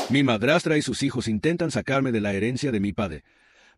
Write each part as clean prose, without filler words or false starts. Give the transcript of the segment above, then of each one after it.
Mi madrastra y sus hijos intentan sacarme de la herencia de mi padre,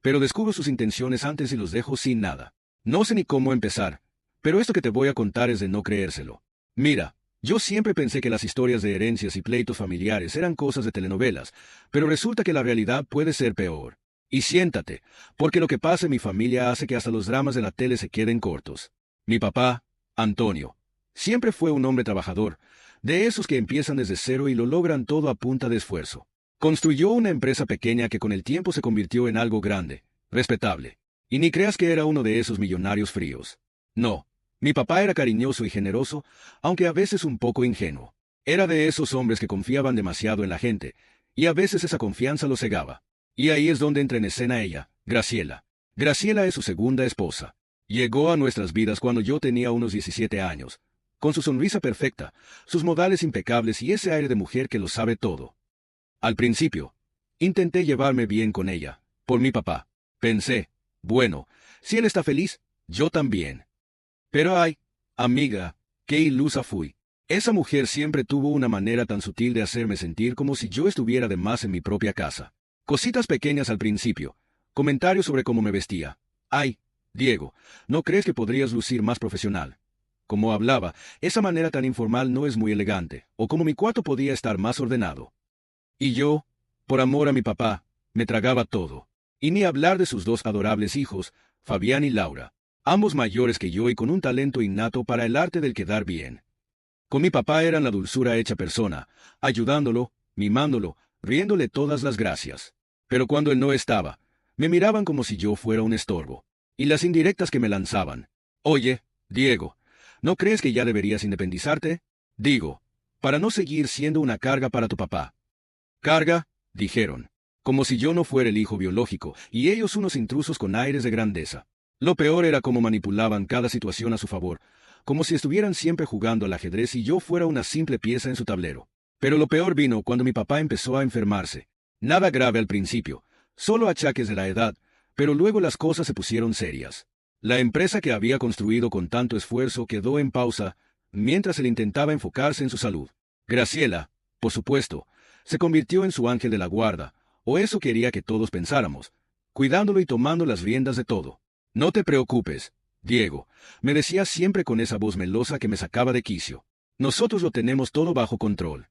pero descubro sus intenciones antes y los dejo sin nada. No sé ni cómo empezar, pero esto que te voy a contar es de no creérselo. Mira, yo siempre pensé que las historias de herencias y pleitos familiares eran cosas de telenovelas, pero resulta que la realidad puede ser peor. Y siéntate, porque lo que pasa en mi familia hace que hasta los dramas de la tele se queden cortos. Mi papá, Antonio, siempre fue un hombre trabajador, de esos que empiezan desde cero y lo logran todo a punta de esfuerzo. Construyó una empresa pequeña que con el tiempo se convirtió en algo grande, respetable. Y ni creas que era uno de esos millonarios fríos. No, mi papá era cariñoso y generoso, aunque a veces un poco ingenuo. Era de esos hombres que confiaban demasiado en la gente, y a veces esa confianza lo cegaba. Y ahí es donde entra en escena ella, Graciela. Graciela es su segunda esposa. Llegó a nuestras vidas cuando yo tenía unos 17 años, con su sonrisa perfecta, sus modales impecables y ese aire de mujer que lo sabe todo. Al principio, intenté llevarme bien con ella, por mi papá. Pensé, bueno, si él está feliz, yo también. Pero ay, amiga, qué ilusa fui. Esa mujer siempre tuvo una manera tan sutil de hacerme sentir como si yo estuviera de más en mi propia casa. Cositas pequeñas al principio, comentarios sobre cómo me vestía. Ay, Diego, ¿no crees que podrías lucir más profesional? Como hablaba, esa manera tan informal no es muy elegante, o como mi cuarto podía estar más ordenado. Y yo, por amor a mi papá, me tragaba todo. Y ni hablar de sus dos adorables hijos, Fabián y Laura, ambos mayores que yo y con un talento innato para el arte del quedar bien. Con mi papá eran la dulzura hecha persona, ayudándolo, mimándolo, riéndole todas las gracias. Pero cuando él no estaba, me miraban como si yo fuera un estorbo. Y las indirectas que me lanzaban. Oye, Diego, ¿no crees que ya deberías independizarte? Digo, para no seguir siendo una carga para tu papá. Carga, dijeron, como si yo no fuera el hijo biológico, y ellos unos intrusos con aires de grandeza. Lo peor era cómo manipulaban cada situación a su favor, como si estuvieran siempre jugando al ajedrez y yo fuera una simple pieza en su tablero. Pero lo peor vino cuando mi papá empezó a enfermarse. Nada grave al principio, solo achaques de la edad, pero luego las cosas se pusieron serias. La empresa que había construido con tanto esfuerzo quedó en pausa, mientras él intentaba enfocarse en su salud. Graciela, por supuesto, se convirtió en su ángel de la guarda, o eso quería que todos pensáramos, cuidándolo y tomando las riendas de todo. No te preocupes, Diego, me decía siempre con esa voz melosa que me sacaba de quicio. Nosotros lo tenemos todo bajo control.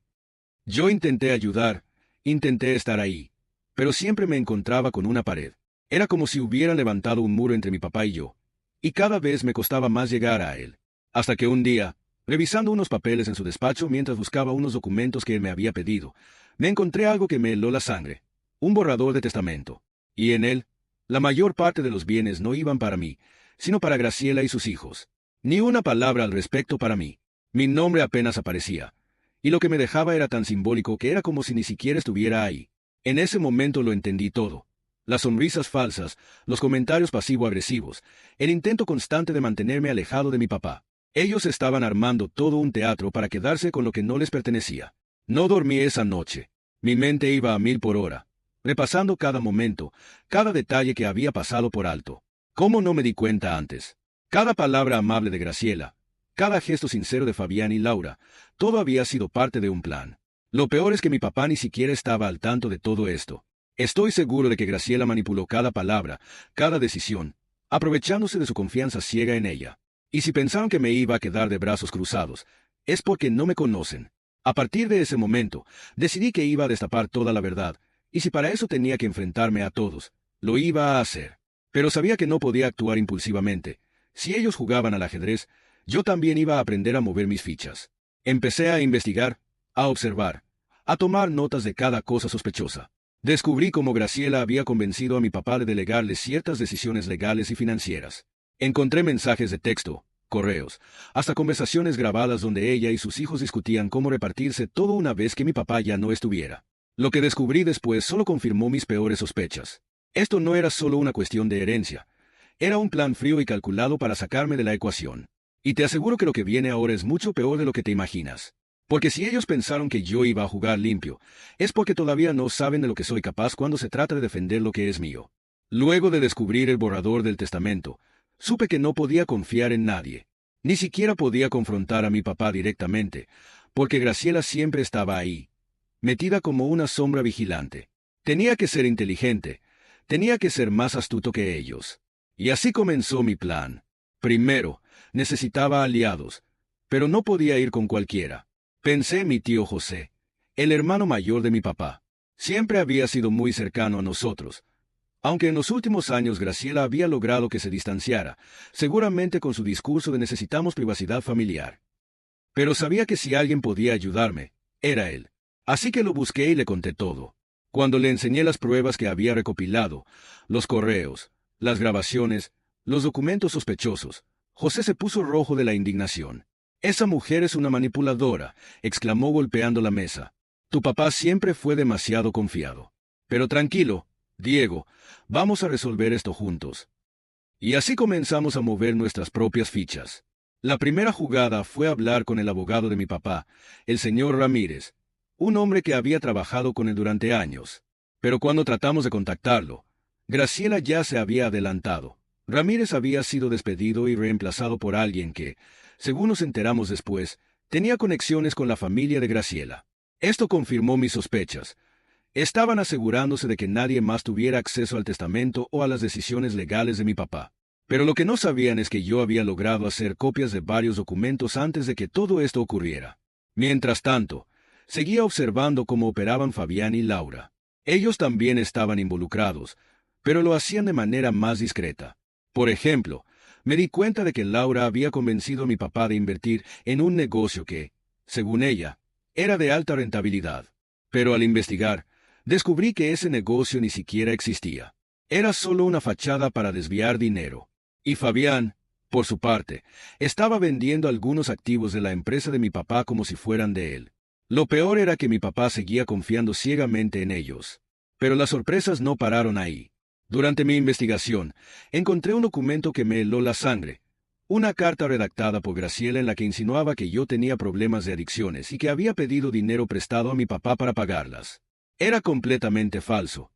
Yo intenté ayudar, intenté estar ahí, pero siempre me encontraba con una pared. Era como si hubieran levantado un muro entre mi papá y yo, y cada vez me costaba más llegar a él. Hasta que un día, revisando unos papeles en su despacho mientras buscaba unos documentos que él me había pedido, me encontré algo que me heló la sangre, un borrador de testamento. Y en él, la mayor parte de los bienes no iban para mí, sino para Graciela y sus hijos. Ni una palabra al respecto para mí. Mi nombre apenas aparecía, y lo que me dejaba era tan simbólico que era como si ni siquiera estuviera ahí. En ese momento lo entendí todo. Las sonrisas falsas, los comentarios pasivo-agresivos, el intento constante de mantenerme alejado de mi papá. Ellos estaban armando todo un teatro para quedarse con lo que no les pertenecía. No dormí esa noche. Mi mente iba a 1000 por hora, repasando cada momento, cada detalle que había pasado por alto. ¿Cómo no me di cuenta antes? Cada palabra amable de Graciela, cada gesto sincero de Fabián y Laura, todo había sido parte de un plan. Lo peor es que mi papá ni siquiera estaba al tanto de todo esto. Estoy seguro de que Graciela manipuló cada palabra, cada decisión, aprovechándose de su confianza ciega en ella. Y si pensaron que me iba a quedar de brazos cruzados, es porque no me conocen. A partir de ese momento, decidí que iba a destapar toda la verdad, y si para eso tenía que enfrentarme a todos, lo iba a hacer. Pero sabía que no podía actuar impulsivamente. Si ellos jugaban al ajedrez, yo también iba a aprender a mover mis fichas. Empecé a investigar, a observar, a tomar notas de cada cosa sospechosa. Descubrí cómo Graciela había convencido a mi papá de delegarle ciertas decisiones legales y financieras. Encontré mensajes de texto, correos, hasta conversaciones grabadas donde ella y sus hijos discutían cómo repartirse todo una vez que mi papá ya no estuviera. Lo que descubrí después solo confirmó mis peores sospechas. Esto no era solo una cuestión de herencia. Era un plan frío y calculado para sacarme de la ecuación. Y te aseguro que lo que viene ahora es mucho peor de lo que te imaginas. Porque si ellos pensaron que yo iba a jugar limpio, es porque todavía no saben de lo que soy capaz cuando se trata de defender lo que es mío. Luego de descubrir el borrador del testamento, supe que no podía confiar en nadie. Ni siquiera podía confrontar a mi papá directamente, porque Graciela siempre estaba ahí, metida como una sombra vigilante. Tenía que ser inteligente, tenía que ser más astuto que ellos. Y así comenzó mi plan. Primero, necesitaba aliados, pero no podía ir con cualquiera. Pensé en mi tío José, el hermano mayor de mi papá. Siempre había sido muy cercano a nosotros. Aunque en los últimos años Graciela había logrado que se distanciara, seguramente con su discurso de necesitamos privacidad familiar. Pero sabía que si alguien podía ayudarme, era él. Así que lo busqué y le conté todo. Cuando le enseñé las pruebas que había recopilado, los correos, las grabaciones, los documentos sospechosos, José se puso rojo de la indignación. «Esa mujer es una manipuladora», exclamó golpeando la mesa. «Tu papá siempre fue demasiado confiado. Pero tranquilo, Diego, vamos a resolver esto juntos». Y así comenzamos a mover nuestras propias fichas. La primera jugada fue hablar con el abogado de mi papá, el señor Ramírez, un hombre que había trabajado con él durante años. Pero cuando tratamos de contactarlo, Graciela ya se había adelantado. Ramírez había sido despedido y reemplazado por alguien que, según nos enteramos después, tenía conexiones con la familia de Graciela. Esto confirmó mis sospechas. Estaban asegurándose de que nadie más tuviera acceso al testamento o a las decisiones legales de mi papá. Pero lo que no sabían es que yo había logrado hacer copias de varios documentos antes de que todo esto ocurriera. Mientras tanto, seguía observando cómo operaban Fabián y Laura. Ellos también estaban involucrados, pero lo hacían de manera más discreta. Por ejemplo, me di cuenta de que Laura había convencido a mi papá de invertir en un negocio que, según ella, era de alta rentabilidad. Pero al investigar, descubrí que ese negocio ni siquiera existía. Era solo una fachada para desviar dinero. Y Fabián, por su parte, estaba vendiendo algunos activos de la empresa de mi papá como si fueran de él. Lo peor era que mi papá seguía confiando ciegamente en ellos. Pero las sorpresas no pararon ahí. Durante mi investigación, encontré un documento que me heló la sangre. Una carta redactada por Graciela en la que insinuaba que yo tenía problemas de adicciones y que había pedido dinero prestado a mi papá para pagarlas. Era completamente falso.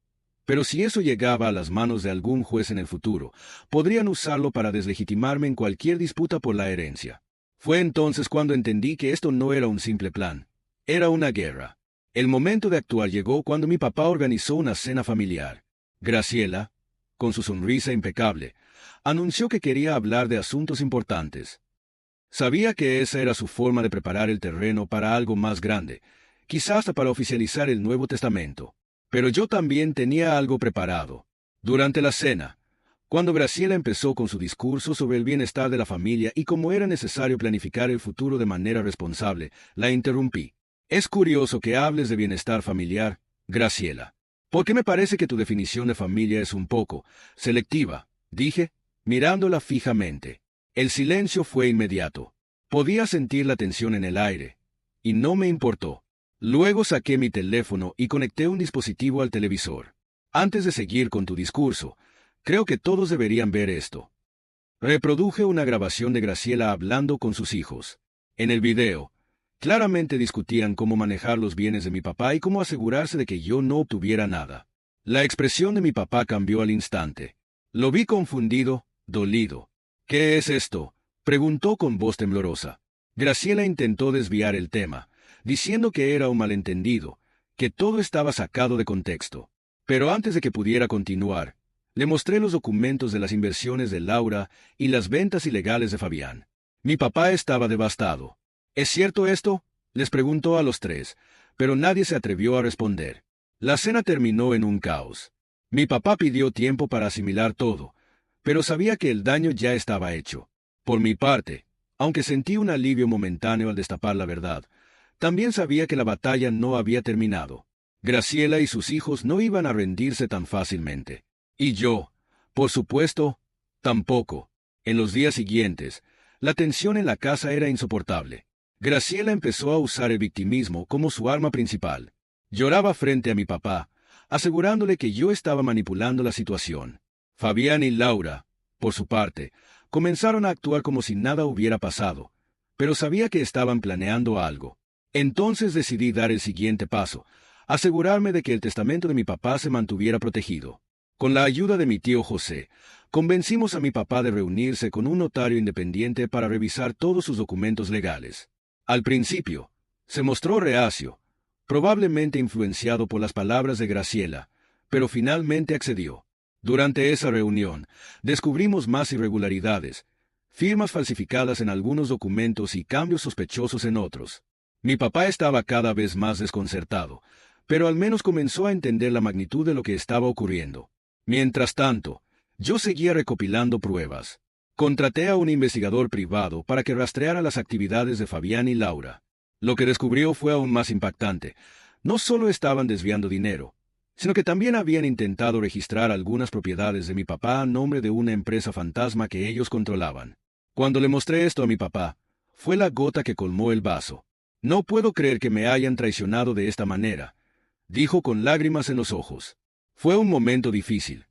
Pero si eso llegaba a las manos de algún juez en el futuro, podrían usarlo para deslegitimarme en cualquier disputa por la herencia. Fue entonces cuando entendí que esto no era un simple plan. Era una guerra. El momento de actuar llegó cuando mi papá organizó una cena familiar. Graciela, con su sonrisa impecable, anunció que quería hablar de asuntos importantes. Sabía que esa era su forma de preparar el terreno para algo más grande, quizás hasta para oficializar el Nuevo Testamento. Pero yo también tenía algo preparado. Durante la cena, cuando Graciela empezó con su discurso sobre el bienestar de la familia y cómo era necesario planificar el futuro de manera responsable, la interrumpí. «Es curioso que hables de bienestar familiar, Graciela. Porque me parece que tu definición de familia es un poco selectiva», dije, mirándola fijamente. El silencio fue inmediato. Podía sentir la tensión en el aire. Y no me importó. Luego saqué mi teléfono y conecté un dispositivo al televisor. «Antes de seguir con tu discurso, creo que todos deberían ver esto». Reproduje una grabación de Graciela hablando con sus hijos. En el video, claramente discutían cómo manejar los bienes de mi papá y cómo asegurarse de que yo no obtuviera nada. La expresión de mi papá cambió al instante. Lo vi confundido, dolido. «¿Qué es esto?», preguntó con voz temblorosa. Graciela intentó desviar el tema, diciendo que era un malentendido, que todo estaba sacado de contexto. Pero antes de que pudiera continuar, le mostré los documentos de las inversiones de Laura y las ventas ilegales de Fabián. Mi papá estaba devastado. «¿Es cierto esto?», les preguntó a los tres, pero nadie se atrevió a responder. La cena terminó en un caos. Mi papá pidió tiempo para asimilar todo, pero sabía que el daño ya estaba hecho. Por mi parte, aunque sentí un alivio momentáneo al destapar la verdad, también sabía que la batalla no había terminado. Graciela y sus hijos no iban a rendirse tan fácilmente. Y yo, por supuesto, tampoco. En los días siguientes, la tensión en la casa era insoportable. Graciela empezó a usar el victimismo como su arma principal. Lloraba frente a mi papá, asegurándole que yo estaba manipulando la situación. Fabián y Laura, por su parte, comenzaron a actuar como si nada hubiera pasado, pero sabía que estaban planeando algo. Entonces decidí dar el siguiente paso, asegurarme de que el testamento de mi papá se mantuviera protegido. Con la ayuda de mi tío José, convencimos a mi papá de reunirse con un notario independiente para revisar todos sus documentos legales. Al principio, se mostró reacio, probablemente influenciado por las palabras de Graciela, pero finalmente accedió. Durante esa reunión, descubrimos más irregularidades, firmas falsificadas en algunos documentos y cambios sospechosos en otros. Mi papá estaba cada vez más desconcertado, pero al menos comenzó a entender la magnitud de lo que estaba ocurriendo. Mientras tanto, yo seguía recopilando pruebas. Contraté a un investigador privado para que rastreara las actividades de Fabián y Laura. Lo que descubrió fue aún más impactante. No solo estaban desviando dinero, sino que también habían intentado registrar algunas propiedades de mi papá a nombre de una empresa fantasma que ellos controlaban. Cuando le mostré esto a mi papá, fue la gota que colmó el vaso. «No puedo creer que me hayan traicionado de esta manera», dijo con lágrimas en los ojos. Fue un momento difícil,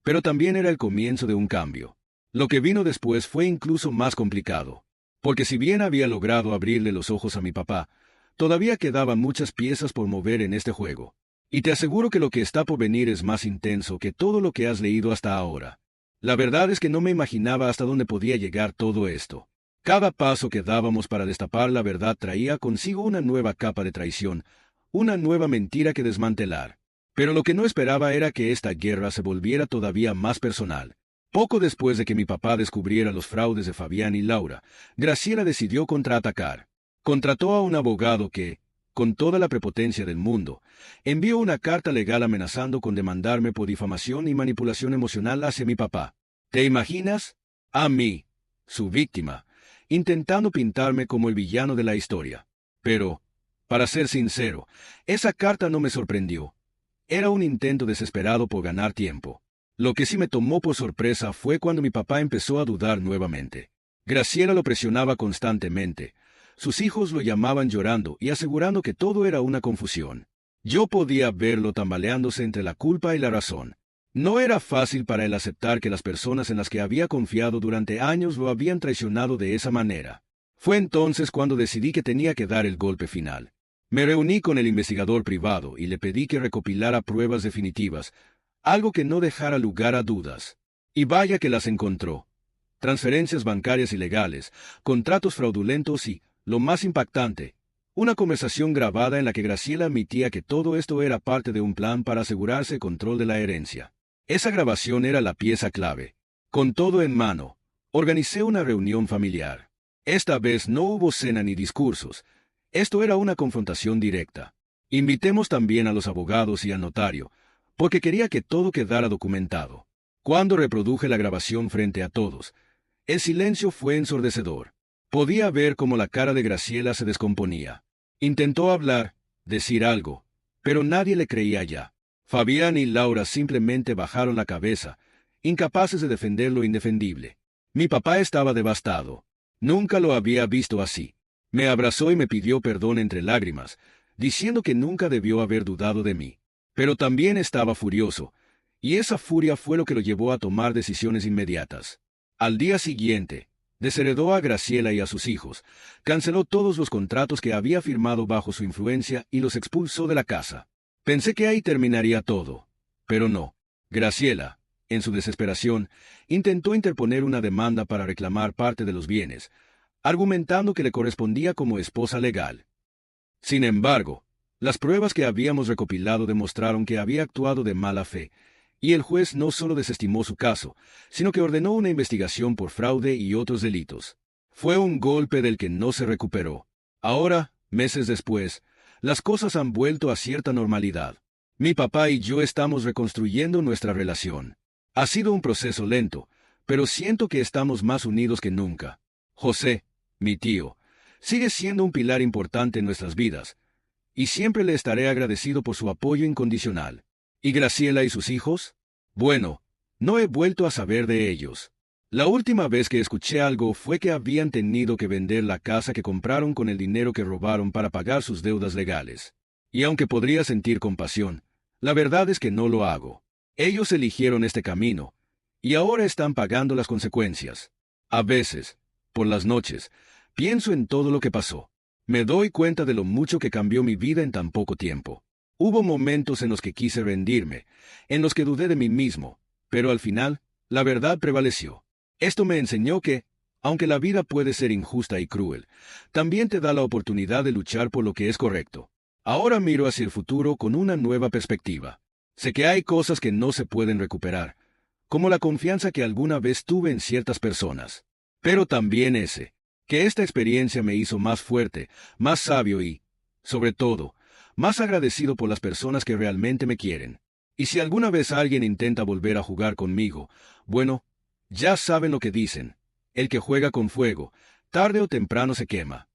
pero también era el comienzo de un cambio. Lo que vino después fue incluso más complicado, porque si bien había logrado abrirle los ojos a mi papá, todavía quedaban muchas piezas por mover en este juego. Y te aseguro que lo que está por venir es más intenso que todo lo que has leído hasta ahora. La verdad es que no me imaginaba hasta dónde podía llegar todo esto. Cada paso que dábamos para destapar la verdad traía consigo una nueva capa de traición, una nueva mentira que desmantelar. Pero lo que no esperaba era que esta guerra se volviera todavía más personal. Poco después de que mi papá descubriera los fraudes de Fabián y Laura, Graciela decidió contraatacar. Contrató a un abogado que, con toda la prepotencia del mundo, envió una carta legal amenazando con demandarme por difamación y manipulación emocional hacia mi papá. ¿Te imaginas? A mí, su víctima, intentando pintarme como el villano de la historia. Pero, para ser sincero, esa carta no me sorprendió. Era un intento desesperado por ganar tiempo. Lo que sí me tomó por sorpresa fue cuando mi papá empezó a dudar nuevamente. Graciela lo presionaba constantemente. Sus hijos lo llamaban llorando y asegurando que todo era una confusión. Yo podía verlo tambaleándose entre la culpa y la razón. No era fácil para él aceptar que las personas en las que había confiado durante años lo habían traicionado de esa manera. Fue entonces cuando decidí que tenía que dar el golpe final. Me reuní con el investigador privado y le pedí que recopilara pruebas definitivas, algo que no dejara lugar a dudas. Y vaya que las encontró. Transferencias bancarias ilegales, contratos fraudulentos y, lo más impactante, una conversación grabada en la que Graciela admitía que todo esto era parte de un plan para asegurarse el control de la herencia. Esa grabación era la pieza clave. Con todo en mano, organicé una reunión familiar. Esta vez no hubo cena ni discursos. Esto era una confrontación directa. Invitemos también a los abogados y al notario, porque quería que todo quedara documentado. Cuando reproduje la grabación frente a todos, el silencio fue ensordecedor. Podía ver cómo la cara de Graciela se descomponía. Intentó hablar, decir algo, pero nadie le creía ya. Fabián y Laura simplemente bajaron la cabeza, incapaces de defender lo indefendible. Mi papá estaba devastado. Nunca lo había visto así. Me abrazó y me pidió perdón entre lágrimas, diciendo que nunca debió haber dudado de mí. Pero también estaba furioso, y esa furia fue lo que lo llevó a tomar decisiones inmediatas. Al día siguiente, desheredó a Graciela y a sus hijos, canceló todos los contratos que había firmado bajo su influencia y los expulsó de la casa. Pensé que ahí terminaría todo, pero no. Graciela, en su desesperación, intentó interponer una demanda para reclamar parte de los bienes, argumentando que le correspondía como esposa legal. Sin embargo, las pruebas que habíamos recopilado demostraron que había actuado de mala fe, y el juez no solo desestimó su caso, sino que ordenó una investigación por fraude y otros delitos. Fue un golpe del que no se recuperó. Ahora, meses después, las cosas han vuelto a cierta normalidad. Mi papá y yo estamos reconstruyendo nuestra relación. Ha sido un proceso lento, pero siento que estamos más unidos que nunca. José, mi tío, sigue siendo un pilar importante en nuestras vidas, y siempre le estaré agradecido por su apoyo incondicional. ¿Y Graciela y sus hijos? Bueno, no he vuelto a saber de ellos. La última vez que escuché algo fue que habían tenido que vender la casa que compraron con el dinero que robaron para pagar sus deudas legales. Y aunque podría sentir compasión, la verdad es que no lo hago. Ellos eligieron este camino, y ahora están pagando las consecuencias. A veces, por las noches, pienso en todo lo que pasó. Me doy cuenta de lo mucho que cambió mi vida en tan poco tiempo. Hubo momentos en los que quise rendirme, en los que dudé de mí mismo, pero al final, la verdad prevaleció. Esto me enseñó que, aunque la vida puede ser injusta y cruel, también te da la oportunidad de luchar por lo que es correcto. Ahora miro hacia el futuro con una nueva perspectiva. Sé que hay cosas que no se pueden recuperar, como la confianza que alguna vez tuve en ciertas personas. Pero también sé que esta experiencia me hizo más fuerte, más sabio y, sobre todo, más agradecido por las personas que realmente me quieren. Y si alguna vez alguien intenta volver a jugar conmigo, bueno, ya saben lo que dicen. El que juega con fuego, tarde o temprano se quema.